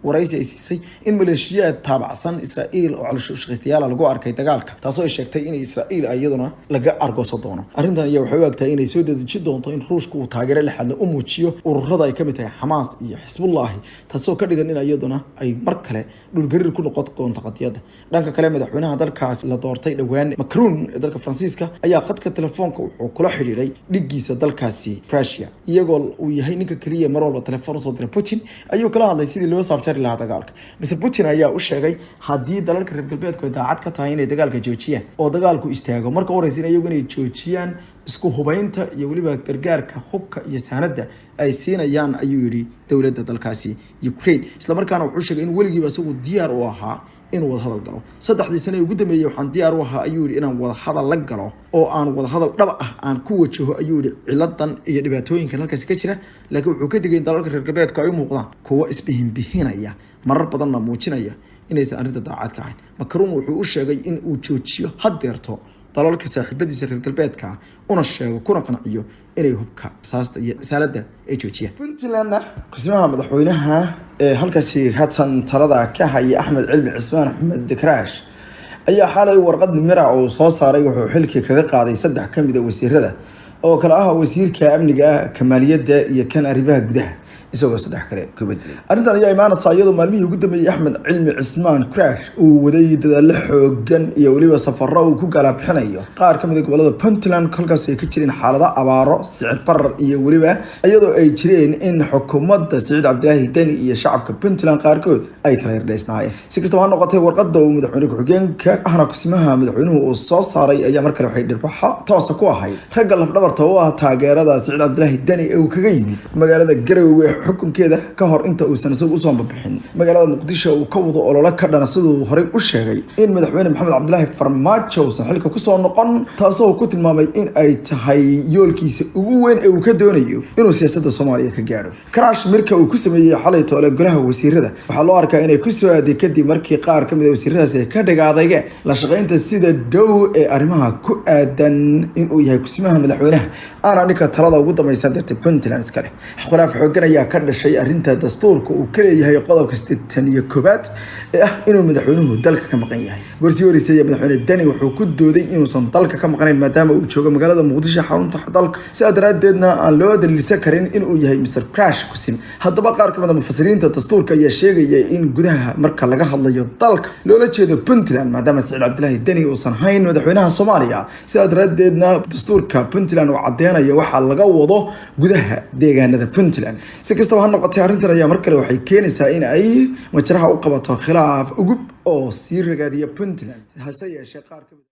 waraysi ay siisay in maleeshiyaad taabacsan Israa'iil oo caloosho shaqaystayaal lagu arkay dagaalka taasoo ay sheegtay in Israa'iil iyaduna laga argooso doono arrintan ayaa waxay u egtahay inay soo dedejin doonto in Ruushku uu taageero la xadla u muujiyo ururada ay kamid tahay Hamas iyo Hezbollah taasoo ka dhigan in iyaduna ay mar kale dhulgariir ku noqon doonto qadiyada dhanka kale madaxweynaha dalkaas la doortay dhawaan Macron ee dalka Faransiiska ayaa khadka telefoonka wuxuu kula xiriiray dhigiisa dalkaasi Russia iyagoo uu yahay ninka kaliya mar walba telefoon soo diray Putin ayuu kala hadlay sidii loo saafjari lahaa dagaalka Mr Putin ayaa u sheegay haddii dalalka reer galbeedku ay daacad ka tahay inay dagaalka joojiyaan oo dagaalku istaago marka horeysa iyagu inay joojiyaan isku hubaynta iyo waliba gargaarka hubka iyo saanada ay siinayaan ayuu yiri dawladda dalkaasi Ukraine isla markaana wuxuu sheegay in waligiiba isagu diyaar u ahaa in wada hadal galo saddexdii sano ugu dambeeyay waxaan diyaar u ahaa ayuu yiri inaan wada hadal la galo oo aan wada hadal dhab ah aan ku wajaho ayuu yiri ciladan iyo dhibaatooyinka halkaas ka jira laakiin wuxuu ka digay dalalka reer galbeedka ay u muuqdaan kuwa isbihinbihinaya marar badanna muujinaya inaysan arrinta daacad ka ahayn Macron wuxuu u sheegay in uu joojiyo hadeerto dalalka saaxiibadiisa reer galbeedka una sheego kuna qanciyo inay hubka saasta iyo saalada ay joojiyaan Puntland qismaha madaxweynaha ee halkaasi hadsan talada ka hayay Axmed Cilmi Cismaan Axmed Dekraash ayaa xalay warqad nimira oo soo saaray wuxuu xilkii kaga qaaday saddex kamid ah wasiirada oo kala ah wasiirka amniga kamaaliyadda iyo kan arrimaha gudaha isagoo saddex kale ka bedelay arrintan ayaa imaanaysa iyadoo maalmihii ugu dambeeyay Axmed Cilmi Cismaan Dekraash uu waday dadaal xoogan iyo waliba safarro uu ku gala bixinayo qaar kamid ah gobolada Puntland halkaas ay ka jireen xaalado abaaro sicir barar iyo waliba iyadoo ay jireen in xukuumadda Saciid Cabdilaahi Dani iyo shacabka Puntland qaarkood ay kala yardheysnaayeen si kastaba ha noqotee warqadda uu madaxweyne ku-xigeenka ahna kusimaha madaxweynuhu uu soo saaray ayaa markale waxay dhirbaxa toos ku ahayd ragga lafdhabarta oo ah taageerada Saciid Cabdilaahi Dani ee uu kaga yimid magaalada Garowe xukunkeeda ka hor inta uusan isagu soo bixin magaalada Muqdisho uu ka wado olole ka dhana sidoo hore u sheegay in madaxweyne Maxamed Cabdilaahi Farmaajo uu xilka ku soo noqon taasoo ku tilmaamay in ay tahay yoolkiisa ugu weyn ee uu ka doonayo inuu siyaasadda Soomaaliya ka gaaro Dekraash marka uu ku sameeyay xalay toole golaha wasiirada waxa loo arkaa inay ku soo aaday kadib markii qaar kamid ah wasiiradaas ay ka dhagaadayeen la shaqeynta sida dhow ee arrimaha ku aadan in uu yahay kusimaha madaxweynaha ana ninka talada ugu dambaysan dartay Puntland iska leh khilaaf xoogan ayaa ka dhashay arrinta dastuurka uu ka leeyahay qodobka 81 ee ah inuu madaxweynuhu dalka ka maqan yahay goorsi wareysay madaxweyne Dani wuxuu ku dooday inuusan dalka ka maqnayn maadaama uu joogo magaalada Muqdisho xarunta dalka si daraadeedna aan loo daliilsan karin inuu yahay Mr Crash kusim haddaba qaar kamid ah mufassiriinta dastuurka ayaa sheegaya in gudaha marka laga hadlayo dalka loola jeedo Puntland maadaama Saciid Cabdilaahi Dani uusan hayn madaxweynaha Soomaaliya si daraadeedna dastuurka Puntland uu cadeynayo waxa laga wado gudaha deegaanada Puntland si kastaba ha noqotee arrintan ayaa markale waxay keenaysaa in ay majraha u qabato khilaaf ugu oo sii ragaadiya Puntland hase yeeshee qaar